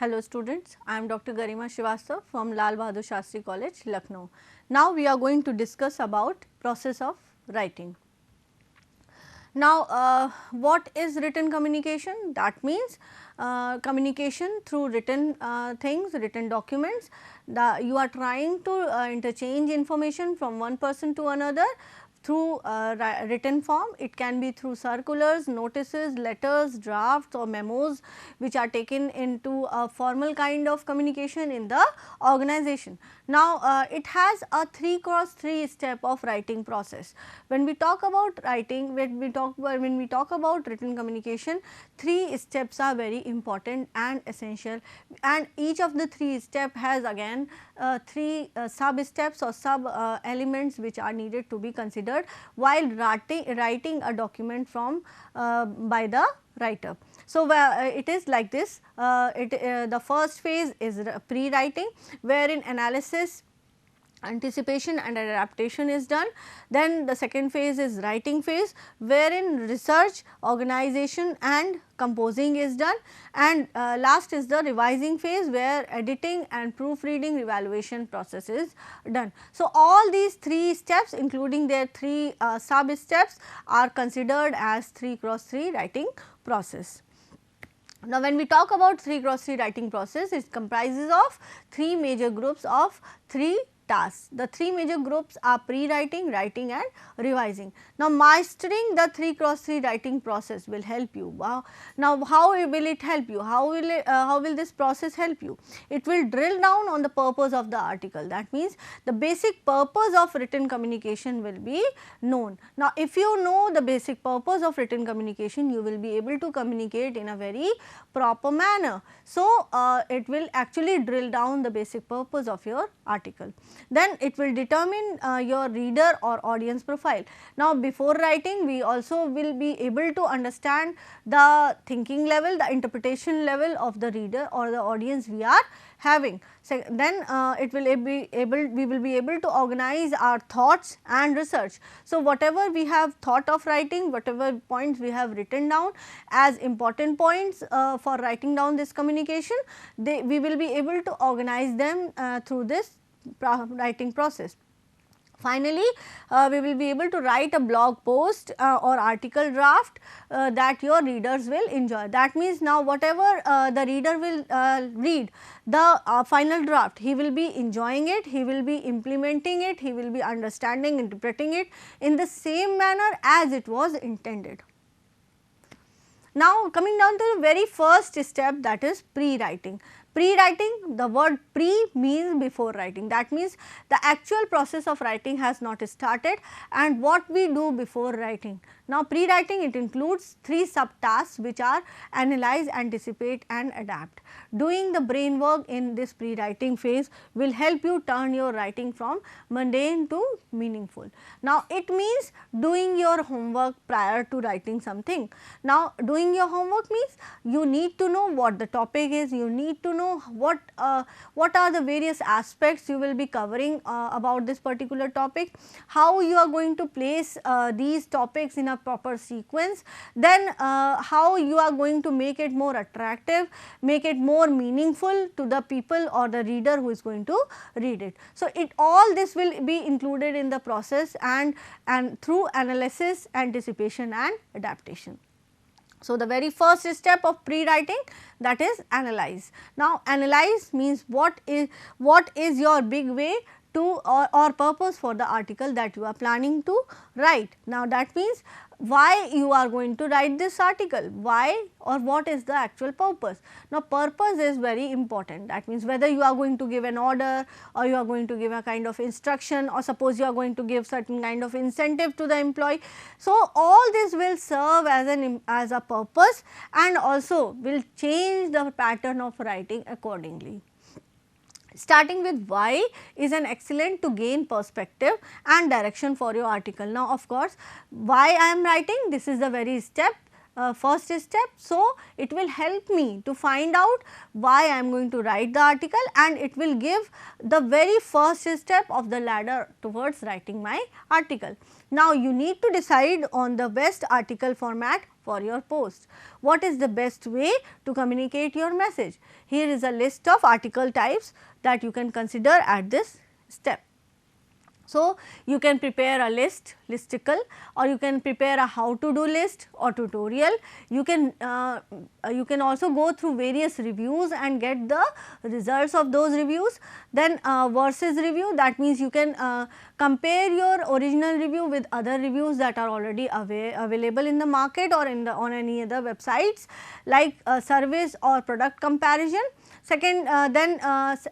Hello students, I am Dr. Garima Srivastava from Lal Bahadur Shastri College, Lucknow. Now we are going to discuss about process of writing. Now what is written communication? That means communication through written things, written documents. You are trying to interchange information from one person to another through written form. It can be through circulars, notices, letters, drafts or memos which are taken into a formal kind of communication in the organization. Now it has a 3x3 step of writing process. When we talk about writing, when we talk about written communication, 3 steps are very important and essential, and each of the 3 steps has again 3 sub steps or sub elements which are needed to be considered while writing a document from by the writer. So, it is like this. The first phase is pre-writing, wherein analysis, anticipation and adaptation is done. Then the second phase is writing phase, wherein research, organization and composing is done, and last is the revising phase, where editing and proofreading evaluation process is done. So, all these 3 steps including their 3 sub steps are considered as 3x3 writing process. Now, when we talk about 3x3 writing process, it comprises of 3 major groups of 3 tasks. The 3 major groups are pre-writing, writing and revising. Now, mastering the 3x3 writing process will help you. Wow. Now, how will it help you? How will this process help you? It will drill down on the purpose of the article. That means, the basic purpose of written communication will be known. Now, if you know the basic purpose of written communication, you will be able to communicate in a very proper manner. So, it will actually drill down the basic purpose of your article. Then it will determine your reader or audience profile. Now, before writing, we also will be able to understand the thinking level, the interpretation level of the reader or the audience we are having. So, then we will be able to organize our thoughts and research. So, whatever we have thought of writing, whatever points we have written down as important points for writing down this communication, we will be able to organize them through this writing process. Finally, we will be able to write a blog post or article draft that your readers will enjoy. That means, now whatever the reader will read the final draft, he will be enjoying it, he will be implementing it, he will be understanding, interpreting it in the same manner as it was intended. Now, coming down to the very first step, that is pre-writing. Pre-writing, the word pre means before writing. That means, the actual process of writing has not started, and what we do before writing. Now, pre-writing, it includes 3 sub-tasks which are analyze, anticipate and adapt. Doing the brain work in this pre-writing phase will help you turn your writing from mundane to meaningful. Now, it means doing your homework prior to writing something. Now, doing your homework means you need to know what the topic is, you need to know what are the various aspects you will be covering about this particular topic, how you are going to place these topics in a proper sequence, then how you are going to make it more attractive, make it more meaningful to the people or the reader who is going to read it. So, all this will be included in the process and through analysis, anticipation and adaptation. So, the very first step of pre-writing, that is analyze. Now, analyze means what is your big way to or purpose for the article that you are planning to write. Now, that means why you are going to write this article, why or what is the actual purpose. Now, purpose is very important. That means, whether you are going to give an order or you are going to give a kind of instruction, or suppose you are going to give certain kind of incentive to the employee. So, all this will serve as a purpose and also will change the pattern of writing accordingly. Starting with why is an excellent to gain perspective and direction for your article. Now, of course, why I am writing, this is the very first step. So, it will help me to find out why I am going to write the article, and it will give the very first step of the ladder towards writing my article. Now, you need to decide on the best article format for your post. What is the best way to communicate your message? Here is a list of article types that you can consider at this step. So, you can prepare a listicle, or you can prepare a how to do list or tutorial. You can also go through various reviews and get the results of those reviews. Then versus review, that means you can compare your original review with other reviews that are already available in the market or in the on any other websites, like service or product comparison. Second, then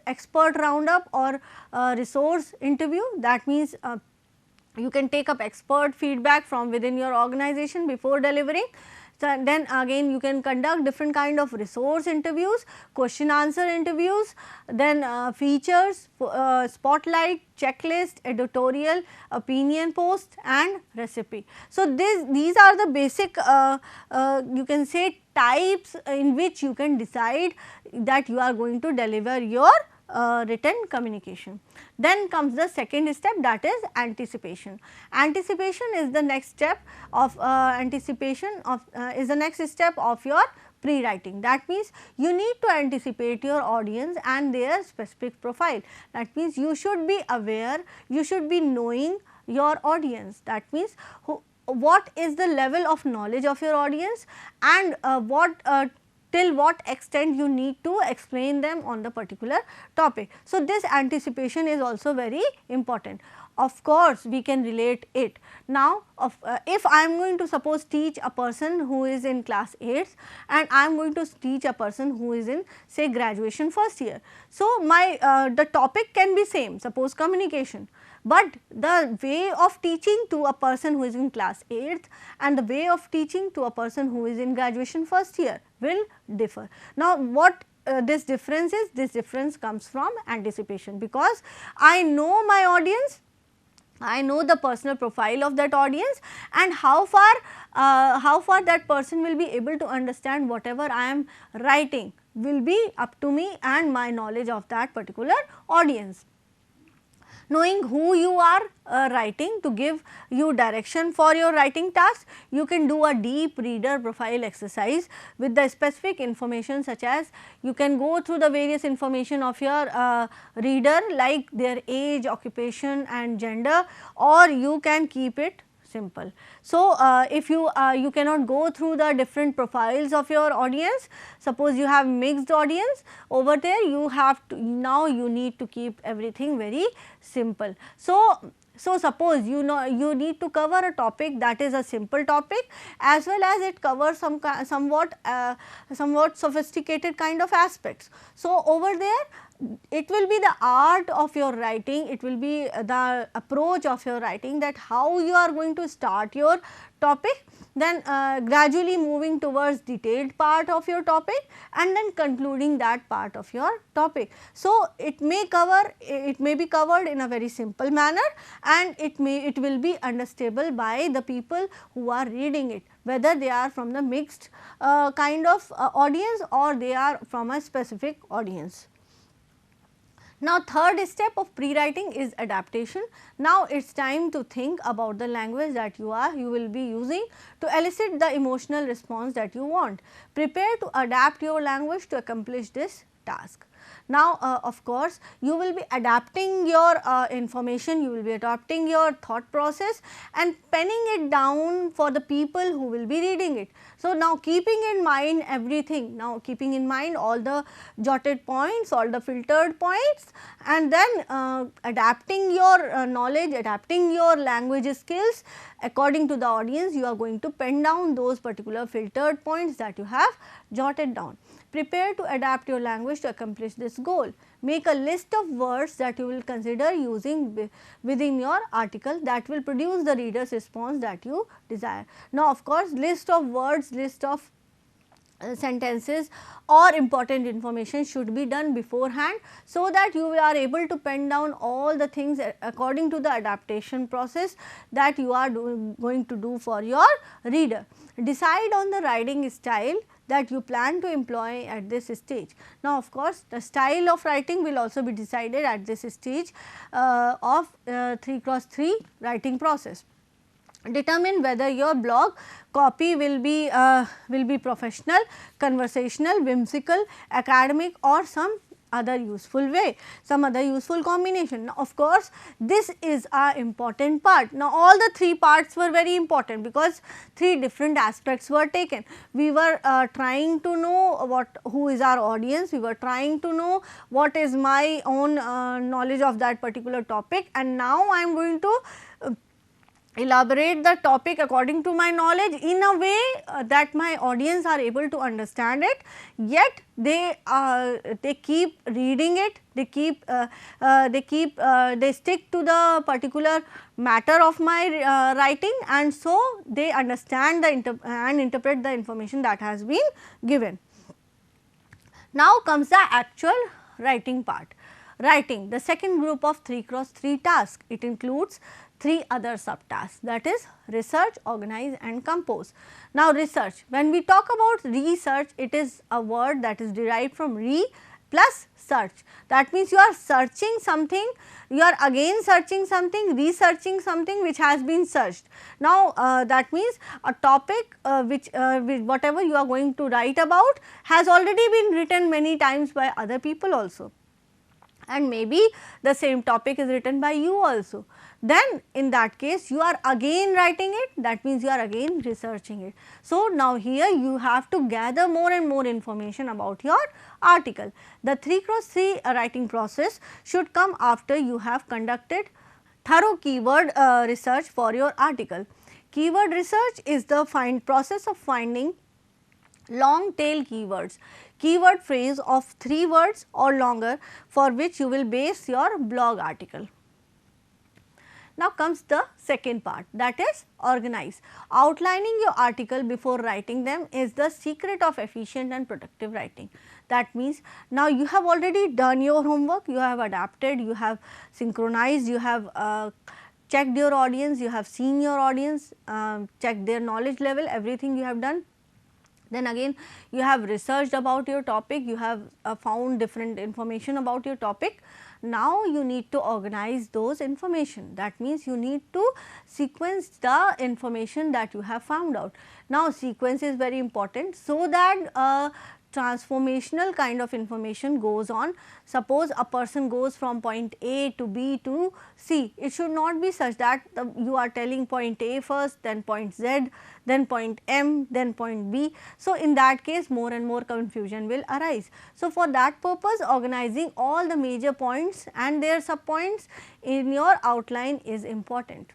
expert roundup or resource interview, that means you can take up expert feedback from within your organization before delivering. So, then again you can conduct different kind of resource interviews, question answer interviews, then features, spotlight, checklist, editorial, opinion post and recipe. So, these are the basic you can say types in which you can decide that you are going to deliver your written communication. Then comes the second step, that is anticipation. Anticipation is the next step of is the next step of your pre-writing. That means you need to anticipate your audience and their specific profile. That means you should be aware, you should be knowing your audience. That means what is the level of knowledge of your audience, and till what extent you need to explain them on the particular topic. So, this anticipation is also very important. Of course, we can relate it. Now, if I am going to suppose teach a person who is in class 8th and I am going to teach a person who is in say graduation first year. So, my the topic can be same, suppose communication, but the way of teaching to a person who is in class 8th and the way of teaching to a person who is in graduation first year will differ. Now, what this difference is? This difference comes from anticipation, because I know my audience, I know the personal profile of that audience, and how far that person will be able to understand whatever I am writing will be up to me and my knowledge of that particular audience. Knowing who you are writing to give you direction for your writing task, you can do a deep reader profile exercise with the specific information, such as you can go through the various information of your reader, like their age, occupation and gender, or you can keep it simple. So, if you cannot go through the different profiles of your audience, suppose you have mixed audience over there, you have to now you need to keep everything very simple. So, suppose you need to cover a topic that is a simple topic, as well as it covers somewhat sophisticated kind of aspects. So, over there it will be the art of your writing, it will be the approach of your writing, that how you are going to start your topic, then gradually moving towards detailed part of your topic and then concluding that part of your topic. So, it may be covered in a very simple manner, and it will be understandable by the people who are reading it, whether they are from the mixed kind of audience or they are from a specific audience. Now, third step of pre-writing is adaptation. Now, it is time to think about the language that you will be using to elicit the emotional response that you want. Prepare to adapt your language to accomplish this task. Now, of course, you will be adapting your information, you will be adapting your thought process and penning it down for the people who will be reading it. So, now keeping in mind everything, now keeping in mind all the jotted points, all the filtered points, and then adapting your knowledge, adapting your language skills according to the audience, you are going to pen down those particular filtered points that you have jotted down. Prepare to adapt your language to accomplish this goal. Make a list of words that you will consider using within your article that will produce the reader's response that you desire. Now, of course, list of words, list of sentences or important information should be done beforehand, so that you are able to pen down all the things according to the adaptation process that you are going to do for your reader. Decide on the writing style that you plan to employ at this stage. Now, of course, the style of writing will also be decided at this stage of 3x3 writing process. Determine whether your blog copy will be professional, conversational, whimsical, academic, or some other useful way, some other useful combination. Now, of course, this is a important part. Now, all the three parts were very important because three different aspects were taken. We were trying to know who is our audience, we were trying to know what is my own knowledge of that particular topic, and now I am going to elaborate the topic according to my knowledge in a way that my audience are able to understand it, yet they keep reading it, they stick to the particular matter of my writing, and so they understand and interpret the information that has been given. Now comes the actual writing part. Writing, the second group of 3x3 tasks, it includes 3 other subtasks, that is research, organize and compose. Now, research, when we talk about research, it is a word that is derived from re plus search. That means you are searching something, you are again searching something, researching something which has been searched. Now, that means a topic which whatever you are going to write about has already been written many times by other people also, and maybe the same topic is written by you also. Then in that case you are again writing it, that means you are again researching it. So, now here you have to gather more and more information about your article. The 3x3 writing process should come after you have conducted thorough keyword research for your article. Keyword research is the process of finding long tail keywords, keyword phrase of 3 words or longer for which you will base your blog article. Now comes the second part, that is organize. Outlining your article before writing them is the secret of efficient and productive writing. That means now you have already done your homework, you have adapted, you have synchronized, you have checked your audience, you have seen your audience, checked their knowledge level, everything you have done. Then again you have researched about your topic, you have found different information about your topic. Now you need to organize those information, that means you need to sequence the information that you have found out. Now sequence is very important, so that transformational kind of information goes on. Suppose a person goes from point A to B to C, it should not be such that you are telling point A first, then point Z, then point M, then point B. So, in that case more and more confusion will arise. So, for that purpose organizing all the major points and their sub points in your outline is important.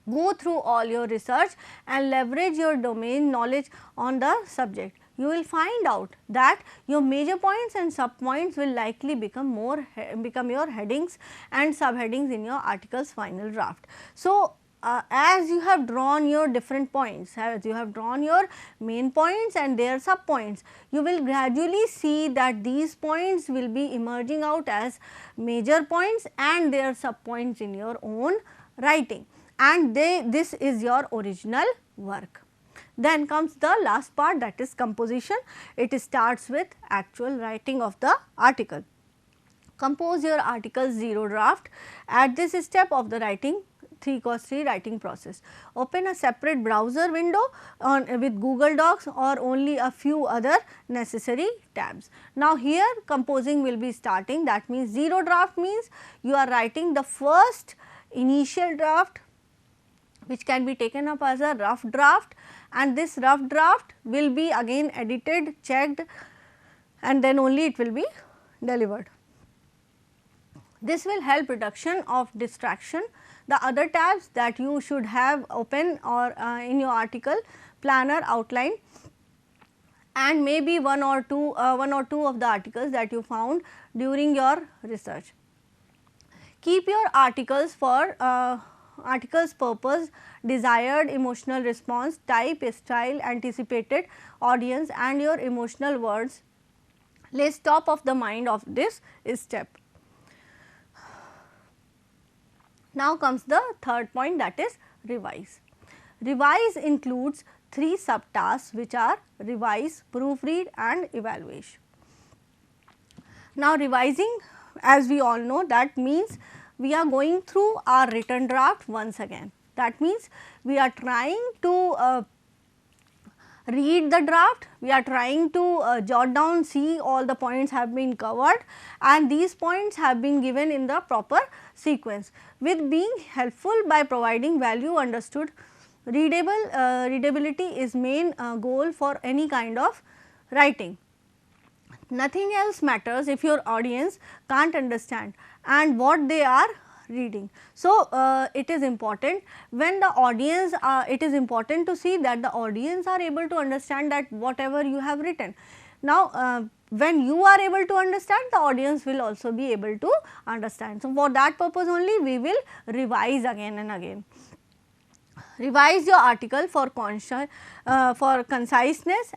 Go through all your research and leverage your domain knowledge on the subject. You will find out that your major points and sub points will likely become your headings and subheadings in your article's final draft. So, as you have drawn your different points, as you have drawn your main points and their sub points, you will gradually see that these points will be emerging out as major points and their sub points in your own writing, and this is your original work. Then comes the last part, that is composition. It starts with actual writing of the article. Compose your article's zero draft. At this step of the writing 3x3 writing process, open a separate browser window with Google Docs or only a few other necessary tabs. Now here composing will be starting, that means zero draft means you are writing the first initial draft which can be taken up as a rough draft, and this rough draft will be again edited, checked, and then only it will be delivered. This will help reduction of distraction. The other tabs that you should have open or in your article, planner, outline, and maybe one or two of the articles that you found during your research. Keep your articles for article's purpose, desired emotional response, type, style, anticipated audience and your emotional words list top of the mind of this step. Now comes the third point, that is revise. Revise includes 3 subtasks which are revise, proofread and evaluation. Now revising, as we all know, that means we are going through our written draft once again. That means we are trying to read the draft, we are trying to jot down, see all the points have been covered and these points have been given in the proper sequence, with being helpful by providing value understood. Readability is main goal for any kind of writing. Nothing else matters if your audience can't understand and what they are reading. So, it is important when the audience, it is important to see that the audience are able to understand that whatever you have written. Now, when you are able to understand, the audience will also be able to understand. So, for that purpose only we will revise again and again. Revise your article for conciseness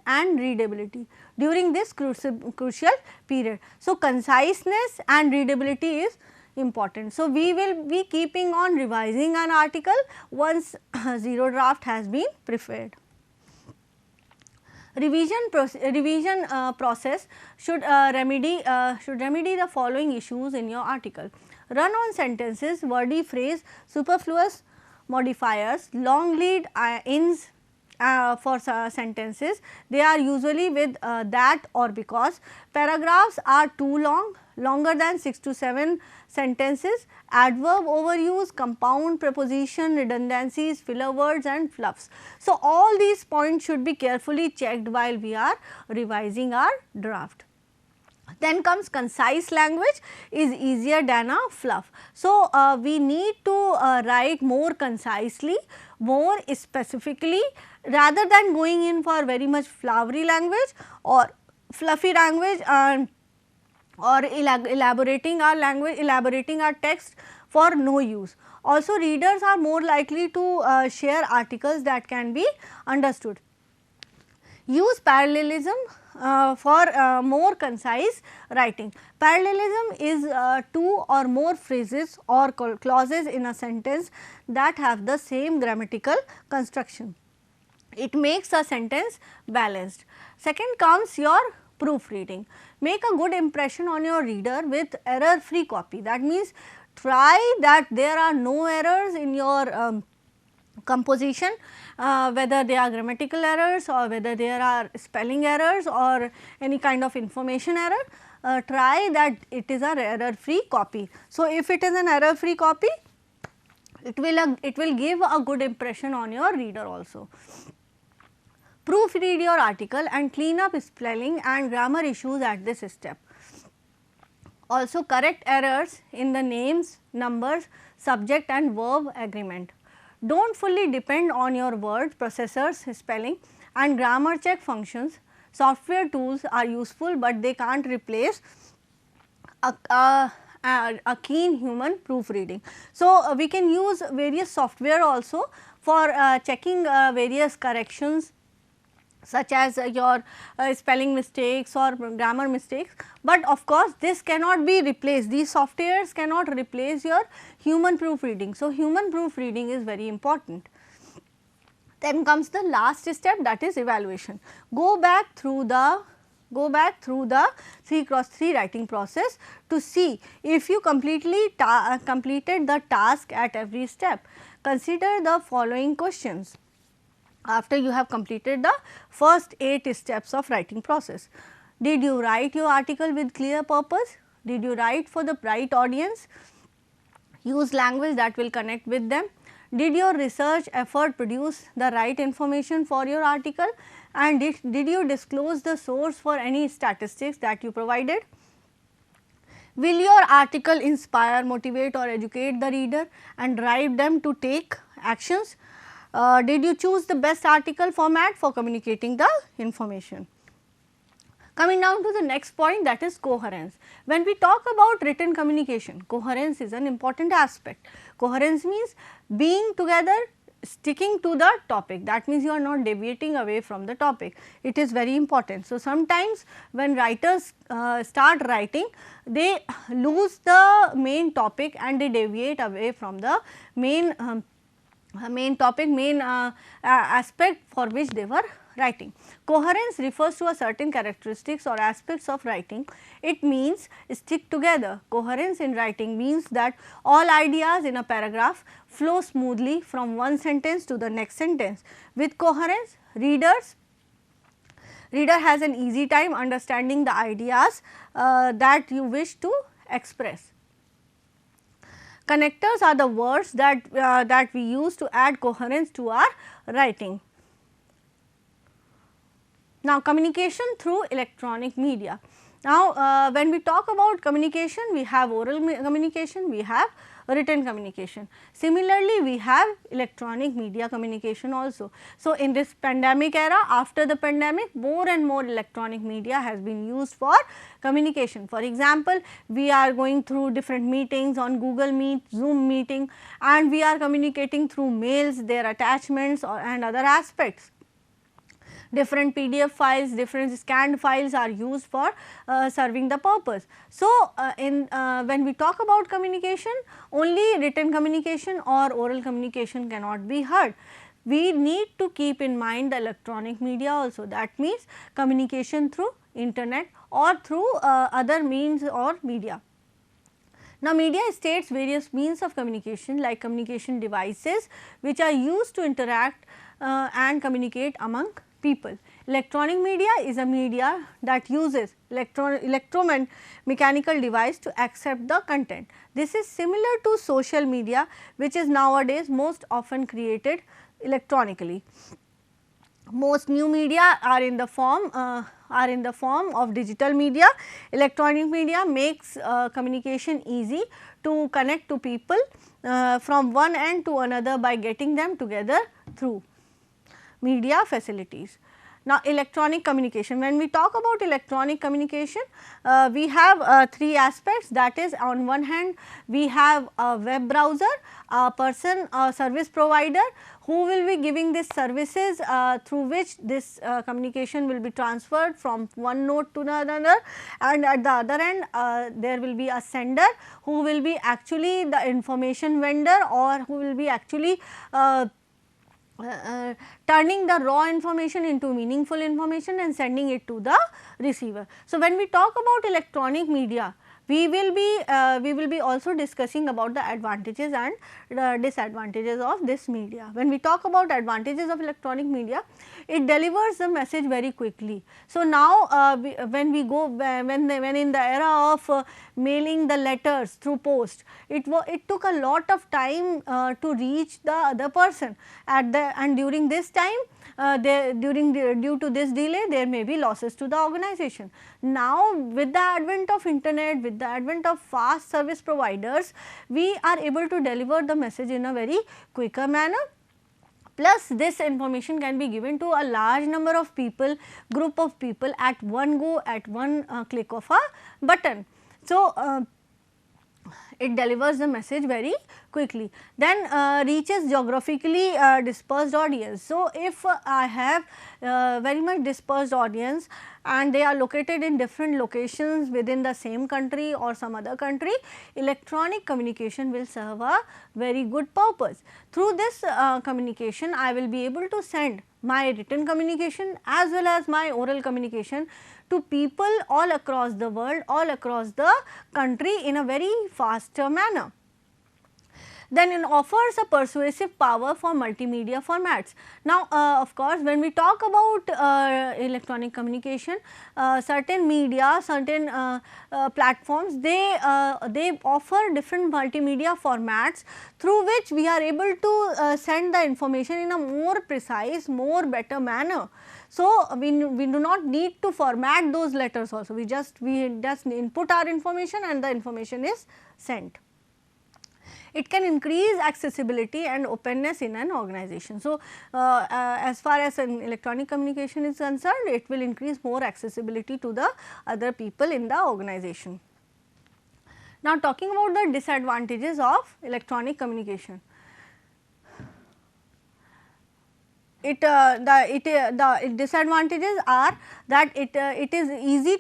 and readability during this crucial period. So, conciseness and readability is important. So, we will be keeping on revising an article once zero draft has been prepared. Revision process should remedy the following issues in your article. Run on sentences, wordy phrase, superfluous modifiers, long lead ins for sentences, they are usually with that or because. Paragraphs are too long, longer than 6 to 7 sentences, adverb overuse, compound preposition, redundancies, filler words and fluffs. So, all these points should be carefully checked while we are revising our draft. Then comes concise language is easier than a fluff. So, we need to write more concisely, more specifically, rather than going in for very much flowery language or fluffy language or elaborating our language, elaborating our text for no use. Also, readers are more likely to share articles that can be understood. Use parallelism for more concise writing. Parallelism is two or more phrases or clauses in a sentence that have the same grammatical construction. It makes a sentence balanced. Second comes your proofreading. Make a good impression on your reader with error free copy. That means, try that there are no errors in your composition, whether they are grammatical errors or whether there are spelling errors or any kind of information error, try that it is a error free copy. So, if it is an error free copy, it will give a good impression on your reader also. Proofread your article and clean up spelling and grammar issues at this step. Also, correct errors in the names, numbers, subject and verb agreement. Do not fully depend on your word processors, spelling and grammar check functions. Software tools are useful, but they can't replace a keen human proofreading. So, we can use various software also for checking various corrections, such as your spelling mistakes or grammar mistakes, but of course, this cannot be replaced, these softwares cannot replace your human proofreading. So, human proofreading is very important. Then comes the last step, that is evaluation. Go back through the 3x3 writing process to see if you completed the task at every step. Consider the following questions after you have completed the first 8 steps of writing process. Did you write your article with clear purpose? Did you write for the right audience? Use language that will connect with them. Did your research effort produce the right information for your article? And did you disclose the source for any statistics that you provided? Will your article inspire, motivate or educate the reader and drive them to take actions? Did you choose the best article format for communicating the information? Coming down to the next point, that is coherence. When we talk about written communication, coherence is an important aspect. Coherence means being together, sticking to the topic, that means you are not deviating away from the topic, it is very important. So, sometimes when writers start writing, they lose the main topic and they deviate away from the main topic, main aspect for which they were writing. Coherence refers to a certain characteristics or aspects of writing. It means stick together. Coherence in writing means that all ideas in a paragraph flow smoothly from one sentence to the next sentence. With coherence, reader has an easy time understanding the ideas that you wish to express. Connectors are the words that we use to add coherence to our writing. Now, communication through electronic media. Now, when we talk about communication, we have oral communication, we have written communication. Similarly, we have electronic media communication also. So, in this pandemic era, after the pandemic, more and more electronic media has been used for communication. For example, we are going through different meetings on Google Meet, Zoom meeting, and we are communicating through mails, their attachments and other aspects. Different PDF files, different scanned files are used for serving the purpose. So, when we talk about communication, only written communication or oral communication cannot be heard. We need to keep in mind the electronic media also, that means communication through internet or through other means or media. Now, media states various means of communication like communication devices which are used to interact and communicate among people. Electronic media is a media that uses electromechanical device to accept the content. This is similar to social media, which is nowadays most often created electronically. Most new media are in the form of digital media. Electronic media makes communication easy to connect to people from one end to another by getting them together through media facilities. Now, electronic communication, when we talk about electronic communication, we have three aspects, that is, on one hand we have a web browser, a person, a service provider who will be giving these services through which this communication will be transferred from one node to another, and at the other end there will be a sender who will be actually the information vendor or who will be actually turning the raw information into meaningful information and sending it to the receiver. So, when we talk about electronic media, we will be also discussing about the advantages and disadvantages of this media. When we talk about advantages of electronic media, it delivers the message very quickly. So, now when in the era of mailing the letters through post, it took a lot of time to reach the other person and during this time due to this delay there may be losses to the organization. Now, with the advent of internet, with the advent of fast service providers, we are able to deliver the message in a very quicker manner. Plus, this information can be given to a large number of people, group of people at one go, at one click of a button. So, it delivers the message very quickly. Then reaches geographically dispersed audience. So, if I have very much dispersed audience and they are located in different locations within the same country or some other country, electronic communication will serve a very good purpose. Through this communication, I will be able to send my written communication as well as my oral communication to people all across the world, all across the country in a very faster manner. Then it offers a persuasive power for multimedia formats. Now, of course, when we talk about electronic communication, certain media, certain platforms, they offer different multimedia formats through which we are able to send the information in a more precise, more better manner. So, we do not need to format those letters also, we just input our information and the information is sent. It can increase accessibility and openness in an organization. So, as far as an electronic communication is concerned, it will increase more accessibility to the other people in the organization. Now, talking about the disadvantages of electronic communication. The disadvantages are that it is easy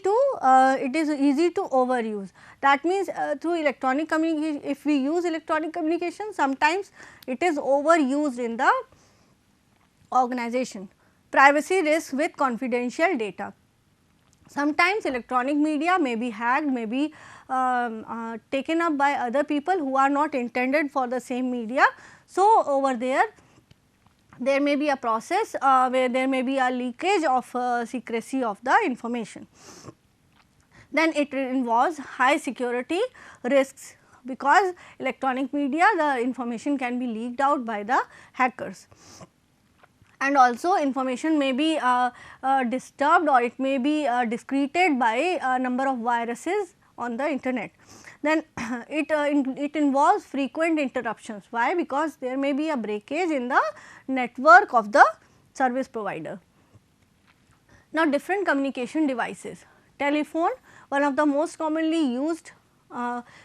to overuse. That means, through electronic communication, if we use electronic communication, sometimes it is overused in the organization. privacy risk with confidential data. Sometimes electronic media may be hacked, may be taken up by other people who are not intended for the same media. So, over there may be a process where there may be a leakage of secrecy of the information. Then it involves high security risks, because electronic media, the information can be leaked out by the hackers, and also information may be disturbed, or it may be discreted by a number of viruses on the internet. Then it involves frequent interruptions. Why? Because there may be a breakage in the network of the service provider. Now, different communication devices. Telephone, one of the most commonly used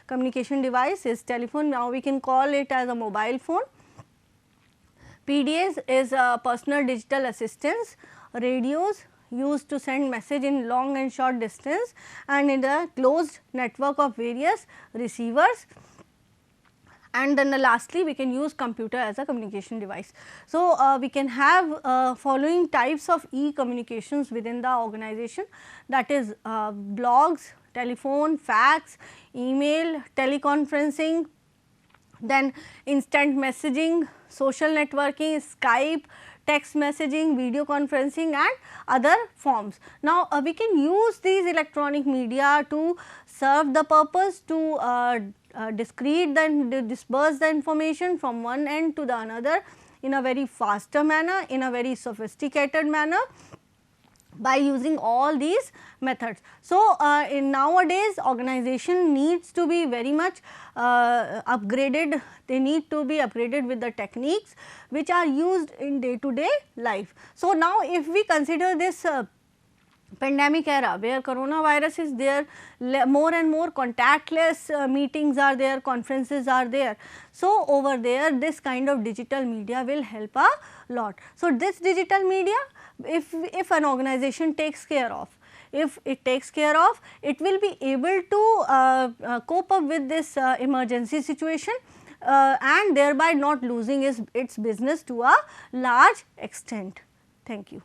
communication device is telephone. Now, we can call it as a mobile phone. PDAs is personal digital assistants, radios used to send message in long and short distance, and in a closed network of various receivers. And then lastly, we can use computer as a communication device. So, we can have following types of e-communications within the organization, that is blogs, telephone, fax, email, teleconferencing, then instant messaging, social networking, Skype, text messaging, video conferencing, and other forms. Now, we can use these electronic media to serve the purpose to disperse the information from one end to the another in a very faster manner, in a very sophisticated manner, by using all these methods. So, in nowadays organization needs to be very much upgraded, they need to be upgraded with the techniques which are used in day to day life. So, now if we consider this pandemic era where coronavirus is there, more and more contactless meetings are there, conferences are there. So, over there this kind of digital media will help a lot. So, this digital media, if an organization takes care of, if it takes care of, it will be able to cope up with this emergency situation and thereby not losing its business to a large extent. Thank you.